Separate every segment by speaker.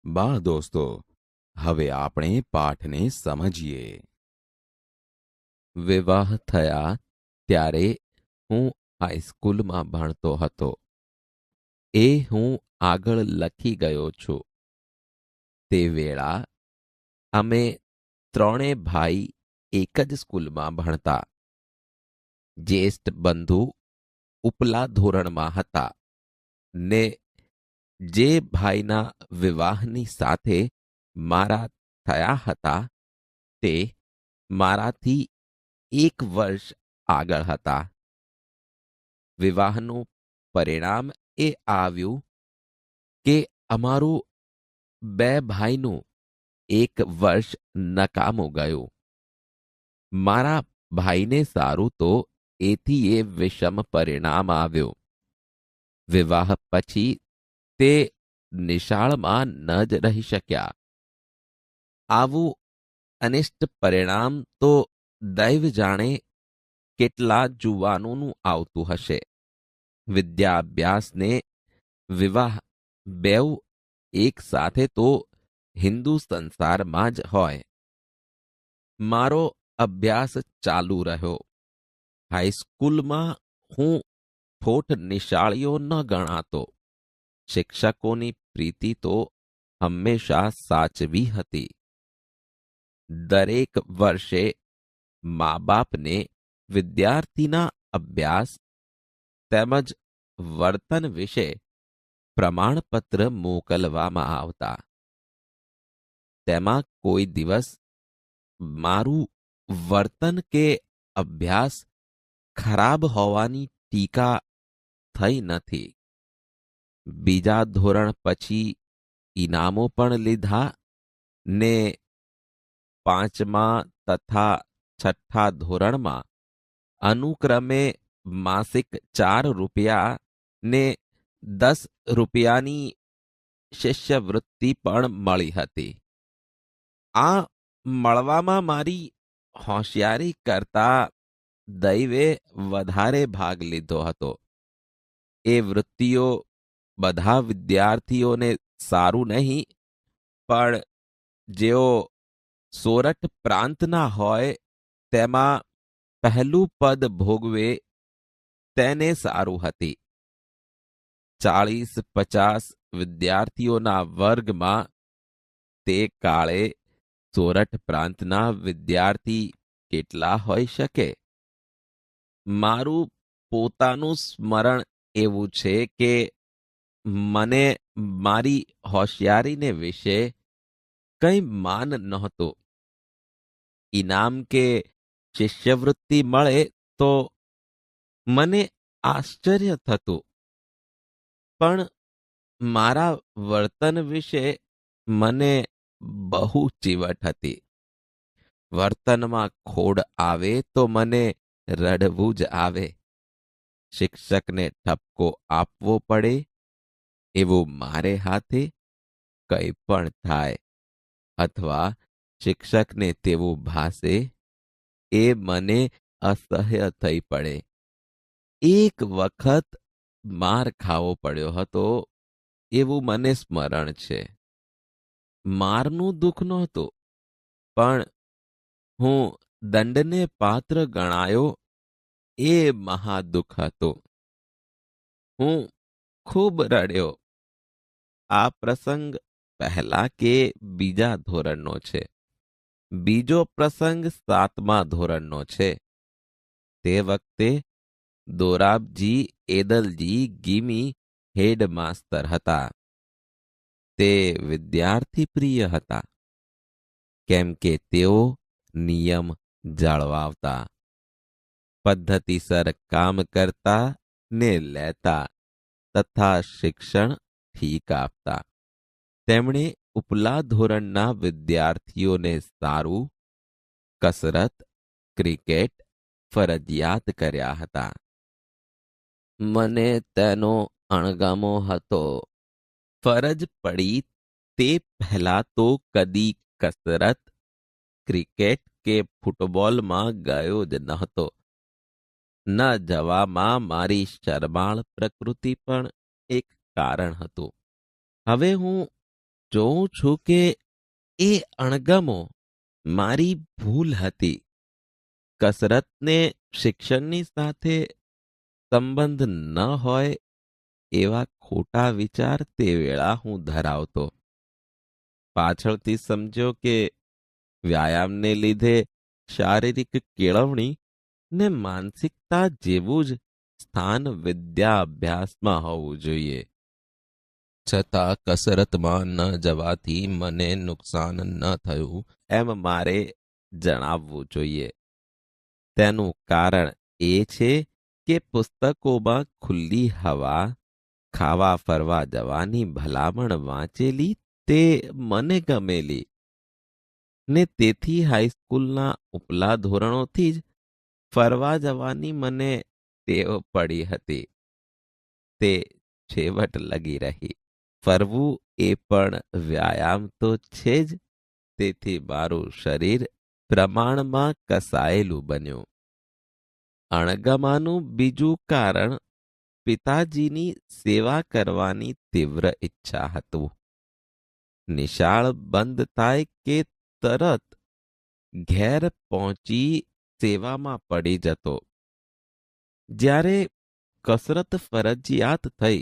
Speaker 1: બા દોસ્તો, હવે આપણે પાઠને સમજીએ. વિવાહ થયા ત્યારે હું હાઈસ્કૂલમાં ભણતો હતો. એ હું આગળ લખી ગયો છું. તે વેળા અમે ત્રણે ભાઈ એક જ સ્કૂલમાં ભણતા. જ્યેષ્ઠ બંધુ ઉપલા ધોરણમાં હતા ને જે ભાઈના વિવાહની સાથે મારા થયા હતા તે મારાથી 1 વર્ષ આગળ હતા. વિવાહનું પરિણામ એ આવ્યું કે અમારું 2 ભાઈનું 1 વર્ષ નકામું ગયું. મારા ભાઈને સારું તો એથી એ વિષમ પરિણામ આવ્યું. વિવાહ પછી તે નિશાળમાં ન જ રહી શક્યા. આવું અનિષ્ટ પરિણામ તો દૈવ જાણે કેટલા જુવાનોનું આવતું હશે. વિદ્યાભ્યાસને વિવાહ બેઉ એક સાથે તો હિન્દુ સંસારમાં જ હોય. મારો અભ્યાસ ચાલુ રહ્યો. હાઈસ્કૂલમાં હું ઠોઠ નિશાળીઓ ન ગણાતો. શિક્ષકોની પ્રીતિ તો હંમેશા સાચવી હતી. દરેક વર્ષે મા બાપને વિદ્યાર્થીના અભ્યાસ તેમજ વર્તન વિશે પ્રમાણપત્ર મોકલવામાં આવતા. તેમાં કોઈ દિવસ મારું વર્તન કે અભ્યાસ ખરાબ હોવાની ટીકા થઈ નથી. બીજા ધોરણ પછી ઇનામો પણ લીધા ને 5મા તથા 6ઠ્ઠા ધોરણમાં અનુક્રમે માસિક 4 રૂપિયા ને 10 રૂપિયાની શિષ્યવૃત્તિ પણ મળી હતી. આ મળવામાં મારી હોશિયારી કરતા દૈવે વધારે ભાગ લીધો હતો. એ વૃત્તિઓ બધા વિદ્યાર્થીઓને સારું નહીં, પણ જેઓ સોરઠ પ્રાંતના હોય તેમાં પહેલું પદ ભોગવે તેને સારું હતી. 40-50 વિદ્યાર્થીઓના વર્ગમાં તે કાળે સોરઠ પ્રાંતના વિદ્યાર્થી કેટલા હોઈ શકે? મારું પોતાનું સ્મરણ એવું છે કે મને મારી હોશિયારીને વિશે કંઈ માન નહોતું. ઇનામ કે શિષ્યવૃત્તિ મળે તો મને આશ્ચર્ય થતું, પણ મારા વર્તન વિશે મને બહુ ચીવટ હતી. વર્તનમાં ખોડ આવે તો મને રડવું જ આવે. શિક્ષકને ઠપકો આપવો પડે એવું મારે હાથે કંઈ પણ થાય અથવા શિક્ષકને તેવું ભાસે એ મને અસહ્ય થઈ પડે. એક વખત માર ખાવો પડ્યો હતો એવું મને સ્મરણ છે. મારનું દુઃખ નહોતું, પણ હું દંડને પાત્ર ગણાયો એ મહાદુઃખ હતું. હું ખૂબ રડ્યો. આ પ્રસંગ પહેલા કે બીજા ધોરણનો છે. બીજો પ્રસંગ 7મા ધોરણનો છે. તે વખતે દોરાબજી એદલજી ગીમી હેડમાસ્તર હતા. તે વિદ્યાર્થી પ્રિય હતા, કેમ કે તેઓ નિયમ જાળવતા, પદ્ધતિસર કામ કરતા ને લેતા તથા શિક્ષણ ઠીક આપતા. તેમણે ઉપલા ધોરણના વિદ્યાર્થીઓને સારું કસરત, ક્રિકેટ ફરજિયાત કર્યા હતા. મને તેનો અણગમો હતો. ફરજ પડી તે પહેલા તો કદી કસરત, ક્રિકેટ કે ફૂટબોલમાં ગયો જ નહોતો. ન જવામાં મારી શરમાળ પ્રકૃતિ પણ એક કારણ હતું. હવે હું જોઉં છું કે એ અણગમો મારી ભૂલ હતી. કસરતને શિક્ષણની સાથે સંબંધ ન હોય એવા ખોટા વિચાર તે વેળા હું ધરાવતો. પાછળથી સમજ્યો કે વ્યાયામને લીધે શારીરિક કેળવણી ને માનસિકતા જેવું જ સ્થાન વિદ્યા અભ્યાસમાં હોવું જોઈએ. છતાં કસરતમાં ન જવાથી મને નુકસાન ન થયું એમ મારે જણાવવું જોઈએ. તેનું કારણ એ છે કે પુસ્તકોમાં ખુલ્લી હવા, ખાવા ફરવા જવાની ભલામણ વાંચેલી તે મને ગમેલી ને તેથી હાઈસ્કૂલના ઉપલા ધોરણોથી જ ફરવા જવાની મને ટેવ પડી હતી. તે છેવટ લગી રહી. ફરવું એ પણ વ્યાયામ તો છે જ, તેથી મારું શરીર પ્રમાણમાં કસાયેલું બન્યું. અણગમાનું બીજું કારણ પિતાજીની સેવા કરવાની તીવ્ર ઈચ્છા હતું. નિશાળ બંધ થાય કે તરત ઘેર પહોંચી સેવામાં પડી જતો. જ્યારે કસરત ફરજિયાત થઈ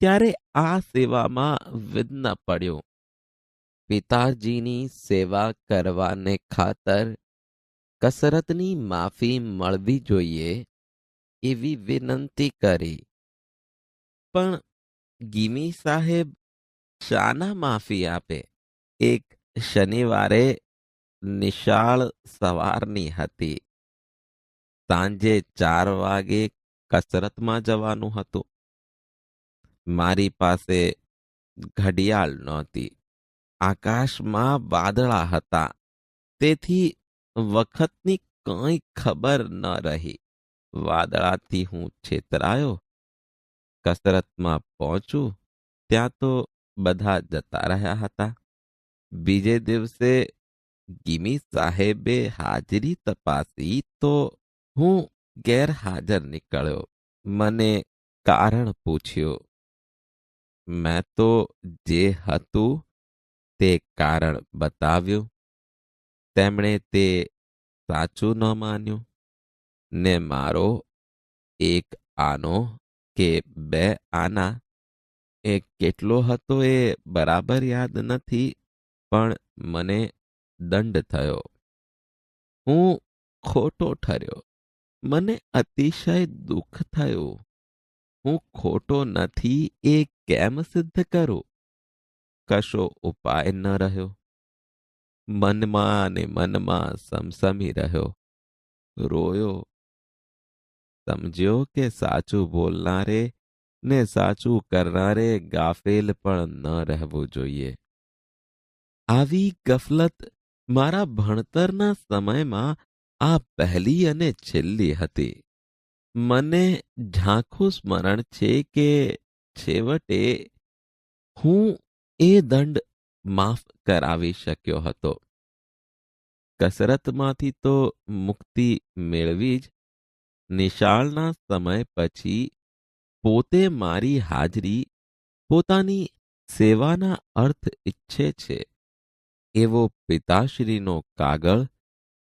Speaker 1: ત્યારે આ સેવામાં વિઘ્ન પડ્યું. પિતાજીની સેવા કરવાને ખાતર કસરતની માફી મળવી જોઈએ એવી વિનંતી કરી. પણ ગીમી સાહેબ શાના માફી આપે? એક શનિવારે નિશાળ સવારની હતી. સાંજે 4 વાગે કસરતમાં જવાનું હતું. મારી પાસે ઘડિયાળ નહોતી. આકાશમાં વાદળા હતા. તેથી વખતની કંઈ ખબર ન રહી. વાદળાથી હું છેતરાયો. કસરતમાં પહોંચું ત્યાં તો બધા જતા રહ્યા હતા. બીજે દિવસે ગીમી સાહેબે હાજરી તપાસી તો હું ગેરહાજર નીકળ્યો. મને કારણ પૂછ્યું. મેં તો જે હતું તે કારણ બતાવ્યું. તેમણે તે સાચું ન માન્યું ને મારો એક આનો કે 2 આના એ કેટલો હતો એ બરાબર યાદ નથી, પણ મને દંડ થયો. હું ખોટો ઠર્યો. મને અતિશય દુઃખ થયું. હું ખોટો નથી એ કેમ સિદ્ધ કરું? કશો ઉપાય ન રહ્યો. મનમાં ને મનમાં સમસમી રહ્યો. રોયો. સમજ્યો કે સાચું બોલનારે ને સાચું કરનારે ગાફેલ પણ ન રહેવું જોઈએ. આવી ગફલત મારા ભણતરના સમયમાં આ પહેલી અને છેલ્લી હતી. મને ઝાંખું સ્મરણ છે કે છેવટે હું એ દંડ માફ કરાવી શક્યો હતો. કસરતમાંથી તો મુક્તિ મેળવી જ નિશાળના સમય પછી પોતે મારી હાજરી પોતાની સેવાના અર્થ ઈચ્છે છે એવો પિતાશ્રીનો કાગળ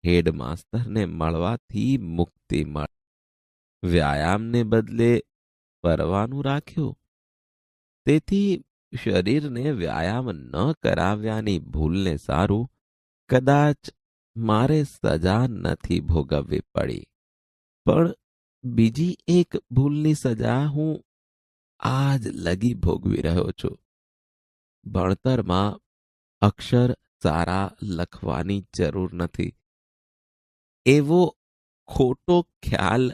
Speaker 1: હેડમાસ્તરને મળવાથી મુક્તિ મળે. વ્યાયામને બદલે ફરવાનું રાખ્યું. તેથી શરીરને વ્યાયામ ન કરાવ્યાની ભૂલને સારું કદાચ મારે સજા નથી ભોગવવી પડી. પણ બીજી એક ભૂલની સજા હું આજ લગી ભોગવી રહ્યો છું. ભણતરમાં અક્ષર સારા લખવાની જરૂર નથી એવો ખોટો ખ્યાલ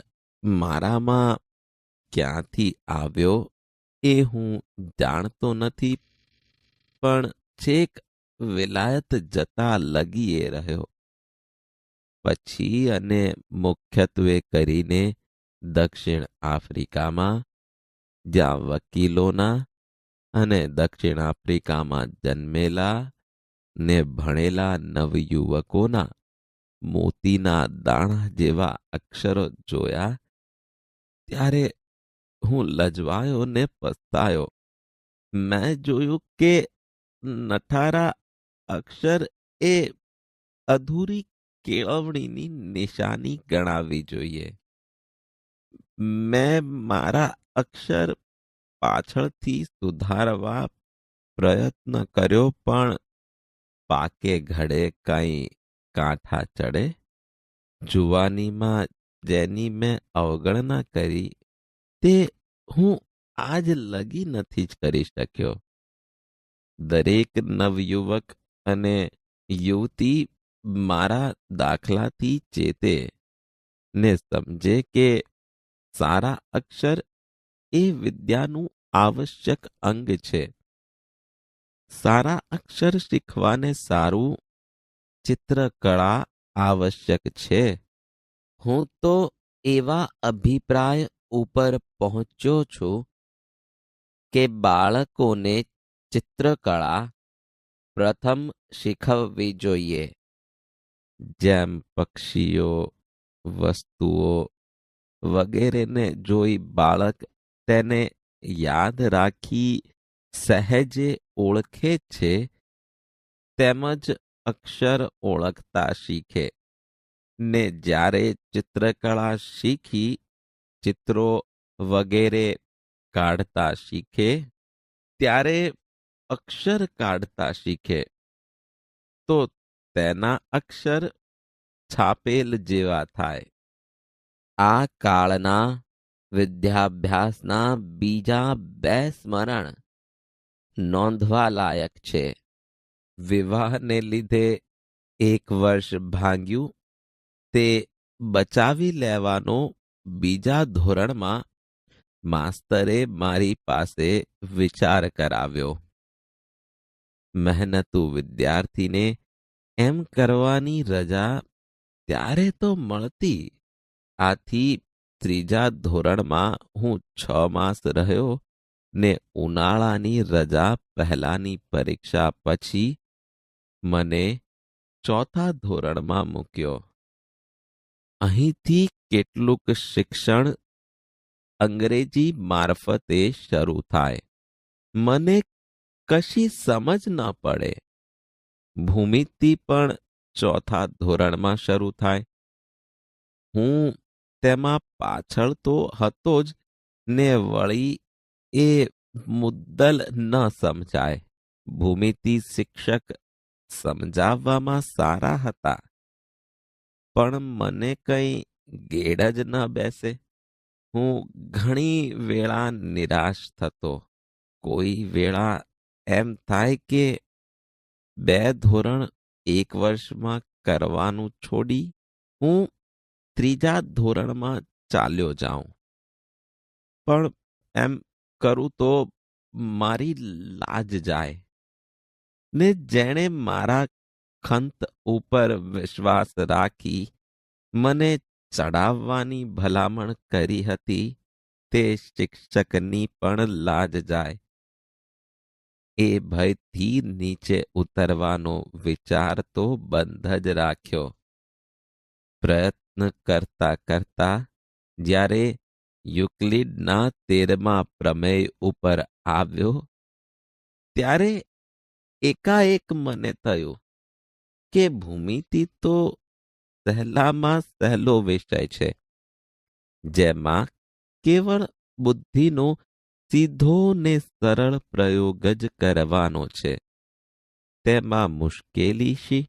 Speaker 1: મારામાં ક્યાંથી આવ્યો એ હું જાણતો નથી, પણ છેક વિલાયત જતા લગી એ રહ્યો. પછી અને મુખ્યત્વે કરીને દક્ષિણ આફ્રિકામાં, જ્યાં વકીલોના અને દક્ષિણ આફ્રિકામાં જન્મેલા ને ભણેલા નવયુવકોના મોતીના દાણા જેવા અક્ષરો જોયા ત્યારે હું લજવાયો ને પસ્તાયો. મેં જોયું કે
Speaker 2: નઠારા અક્ષર એ અધૂરી કેળવણીની નિશાની ગણાવવી જોઈએ. મેં મારા અક્ષર પાછળથી સુધારવા પ્રયત્ન કર્યો, પણ પાકે ઘડે કંઈ કાંઠા ચડે. જુવાનીમાં જેની મેં અવગણના કરી તે હું આજ લગી નથી જ કરી શક્યો. દરેક નવયુવક અને યુવતી મારા દાખલાથી ચેતે ને સમજે કે સારા અક્ષર એ વિદ્યાનું આવશ્યક અંગ છે. સારા અક્ષર શીખવાને સારું ચિત્રકળા આવશ્યક છે. હું તો એવા અભિપ્રાય ઉપર પહોંચ્યો છું કે બાળકોને ચિત્રકળા પ્રથમ શીખવવી જોઈએ. જેમ પક્ષીઓ, વસ્તુઓ વગેરેને જોઈ બાળક તેને યાદ રાખી સહેજે ઓળખે છે, તેમજ અક્ષર ઓળખતા શીખે. ને જ્યારે ચિત્રકળા શીખી ચિત્રો વગેરે કાઢતા શીખે, ત્યારે અક્ષર કાઢતા શીખે તો તેના અક્ષર છાપેલ જેવા થાય. આ કાળના વિદ્યાભ્યાસના બીજા બે સ્મરણ નોંધવા લાયક છે. વિવાહને લીધે એક વર્ષ ભાંગ્યું તે બચાવી લેવાનો બીજા ધોરણમાં માસ્તરે મારી પાસે વિચાર કરાવ્યો. મહેનતુ વિદ્યાર્થીને એમ કરવાની રજા ત્યારે તો મળતી. આથી ત્રીજા ધોરણમાં હું 6 માસ રહ્યો ને ઉનાળાની રજા પહેલાની પરીક્ષા પછી મને ચોથા ધોરણમાં મૂક્યો. અહીંથી કેટલુંક શિક્ષણ અંગ્રેજી મારફતે શરૂ થાય. મને કશી સમજ ન પડે. ભૂમિતિ પણ ચોથા ધોરણમાં શરૂ થાય. હું તેમાં પાછળ તો હતો જ ને વળી એ મુદ્દલ ન સમજાય. ભૂમિતિ શિક્ષક સમજાવવામાં સારા હતા, પણ મને કંઈ ગેડ જ ન બેસે. હું ઘણી વેળા નિરાશ થતો. કોઈ વેળા એમ થાય કે 2 ધોરણ 1 વર્ષમાં કરવાનું છોડી હું ત્રીજા ધોરણમાં ચાલ્યો જાઉં. પણ એમ કરું તો મારી લાજ જાય. ને જેણે મારા ખંત ઉપર વિશ્વાસ રાખી મને ચડાવવાની ભલામણ કરી હતી, તે શિક્ષકની પણ લાજ જાય. એ ભયથી નીચે ઉતરવાનો વિચાર તો બંધ જ રાખ્યો. પ્રયત્ન કરતા કરતા જ્યારે યુક્લિડના 13મા પ્રમેય ઉપર આવ્યો, ત્યારે એકાએક મને થયું કે ભૂમિતિ તો સહેલામાં સહેલો વિષય છે, જેમાં કેવળ બુદ્ધિનો સીધો ને સરળ પ્રયોગ જ કરવાનો છે. તેમાં મુશ્કેલી શી?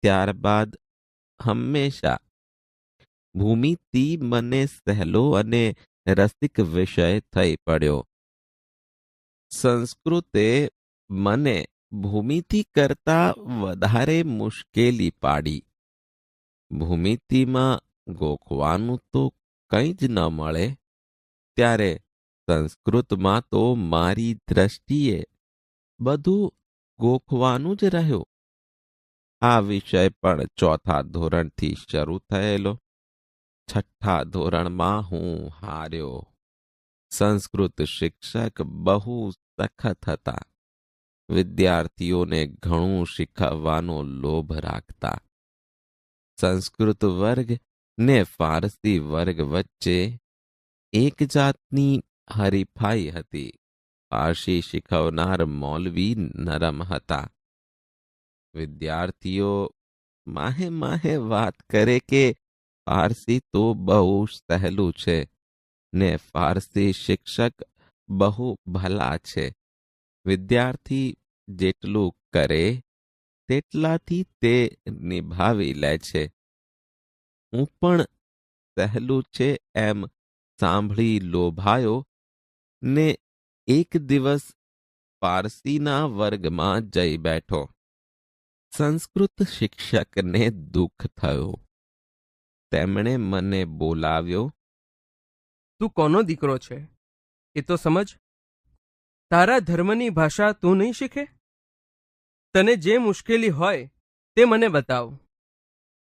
Speaker 2: ત્યારબાદ હંમેશા ભૂમિતિ મને સહેલો અને રસિક વિષય થઈ પડ્યો. સંસ્કૃતે મને ભૂમિતિ કરતા વધારે મુશ્કેલી પાડી. ભૂમિતિમાં ગોખવાનું તો કંઈ જ ન મળે, ત્યારે સંસ્કૃતમાં તો મારી દ્રષ્ટિએ બધું ગોખવાનું જ રહ્યું. આ વિષય પણ ચોથા ધોરણથી શરૂ થયેલો. છઠ્ઠા ધોરણમાં હું હાર્યો. સંસ્કૃત શિક્ષક બહુ સખત હતા. વિદ્યાર્થીઓને ઘણું શીખવવાનો લોભ રાખતા. સંસ્કૃત વર્ગ ને ફારસી વર્ગ વચ્ચે એક જાતની હરીફાઈ હતી. ફારસી શીખવનાર મૌલવી નરમ હતા. વિદ્યાર્થીઓ માહે માહે વાત કરે કે ફારસી તો બહુ સહેલું છે ને ફારસી શિક્ષક બહુ ભલા છે. વિદ્યાર્થી જેટલું કરે તેટલાથી તે નિભાવી લે છે. હું પણ સહેલું છે એમ સાંભળી લોભાયો ને એક દિવસ ફારસીના વર્ગમાં જઈ બેઠો. સંસ્કૃત શિક્ષકને દુઃખ થયું. તેમણે મને બોલાવ્યો.
Speaker 3: તું કોનો દીકરો છે એ તો સમજ. તારા ધર્મની ભાષા તું નહીં શીખે? તને જે મુશ્કેલી હોય તે મને બતાવ.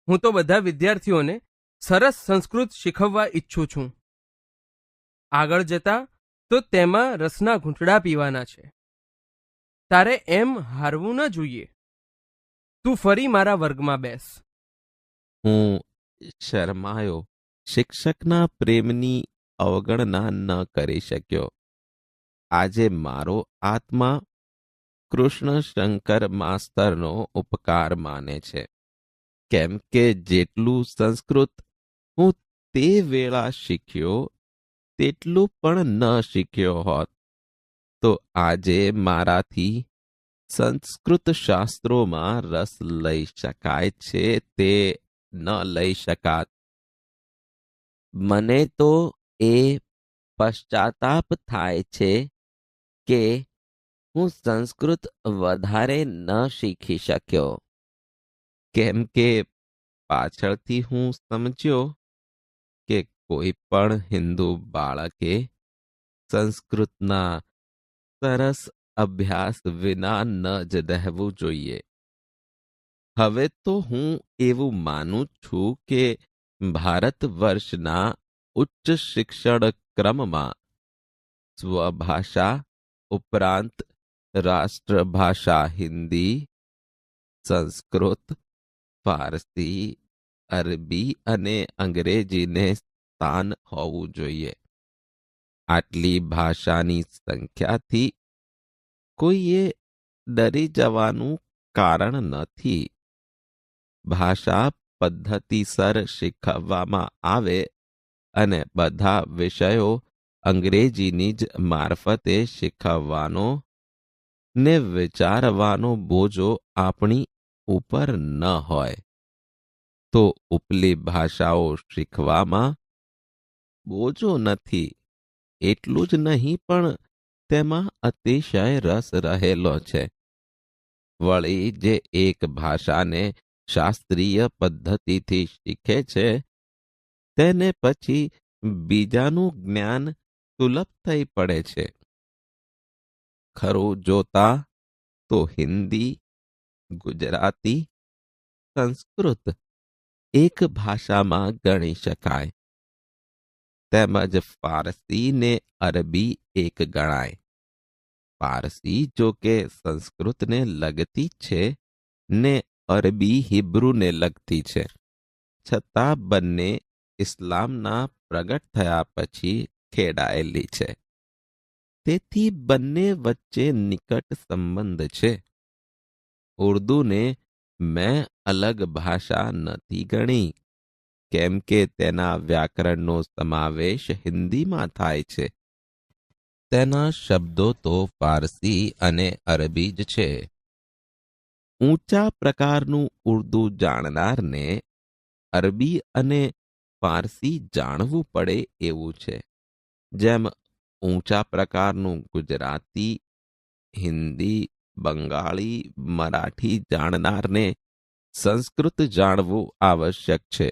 Speaker 3: હું તો બધા વિદ્યાર્થીઓને સરસ સંસ્કૃત શીખવવા ઈચ્છું છું. આગળ જતા તો તેમાં રસના ઘૂંટડા પીવાના છે. તારે એમ હારવું ન જોઈએ. તું ફરી મારા વર્ગમાં બેસ.
Speaker 2: હું શરમાયો. શિક્ષકના પ્રેમની અવગણના ન કરી શક્યો. આજે મારો આત્મા કૃષ્ણશંકર માસ્તરનો ઉપકાર માને છે. કેમ કે જેટલું સંસ્કૃત હું તે વેળા શીખ્યો તેટલું પણ ન શીખ્યો હોત તો આજે મારાથી સંસ્કૃત શાસ્ત્રોમાં રસ લઈ શકાય છે તે ન લઈ શકાત. મને તો એ પશ્ચાતાપ થાય છે કે હું સંસ્કૃત વધારે ન શીખી શક્યો. કેમ કે પાછળથી હું સમજ્યો કે કોઈ પણ હિન્દુ બાળકે સંસ્કૃતના સરસ અભ્યાસ વિના ન જ રહેવું જોઈએ. હવે તો હું એવું માનું છું કે ભારત વર્ષના ઉચ્ચ શિક્ષણ ક્રમમાં સ્વભાષા ઉપરાંત રાષ્ટ્રભાષા હિન્દી, સંસ્કૃત, ફારસી, અરબી અને અંગ્રેજીને સ્થાન હોવું જોઈએ. આટલી ભાષાની સંખ્યાથી કોઈએ ડરી જવાનું કારણ નથી. ભાષા પદ્ધતિસર શીખવવામાં આવે અને બધા વિષયો અંગ્રેજીની જ મારફતે શીખવવાનો ને વિચારવાનો બોજો આપણી ઉપર ન હોય તો ઉપલી ભાષાઓ શીખવામાં બોજો નથી. એટલું જ નહીં પણ તેમાં અતિશય રસ રહેલો છે. વળી જે એક ભાષાને શાસ્ત્રીય પદ્ધતિથી શીખે છે તેને પછી બીજાનું જ્ઞાન સુલભ થઈ પડે છે. ખરું જોતા તો હિન્દી, ગુજરાતી, સંસ્કૃત એક ભાષામાં ગણી શકાય. તેમજ ફારસી ને અરબી એક ગણાય. ફારસી જો કે સંસ્કૃતને લગતી છે ને અરબી હિબ્રુને લગતી છે, છતાં બંને ઇસ્લામના પ્રગટ થયા પછી ખેડાયેલી છે. તેથી બંને વચ્ચે નિકટ સંબંધ છે. ઉર્દૂને મેં અલગ ભાષા નથી ગણી, કેમ કે તેના વ્યાકરણનો સમાવેશ હિન્દીમાં થાય છે. તેના શબ્દો તો ફારસી અને અરબી જ છે. ઊંચા પ્રકારનું ઉર્દૂ જાણનારને અરબી અને ફારસી જાણવું પડે એવું છે. જેમ ઊંચા પ્રકારનું ગુજરાતી, હિન્દી, બંગાળી, મરાઠી જાણનારને સંસ્કૃત જાણવું આવશ્યક છે.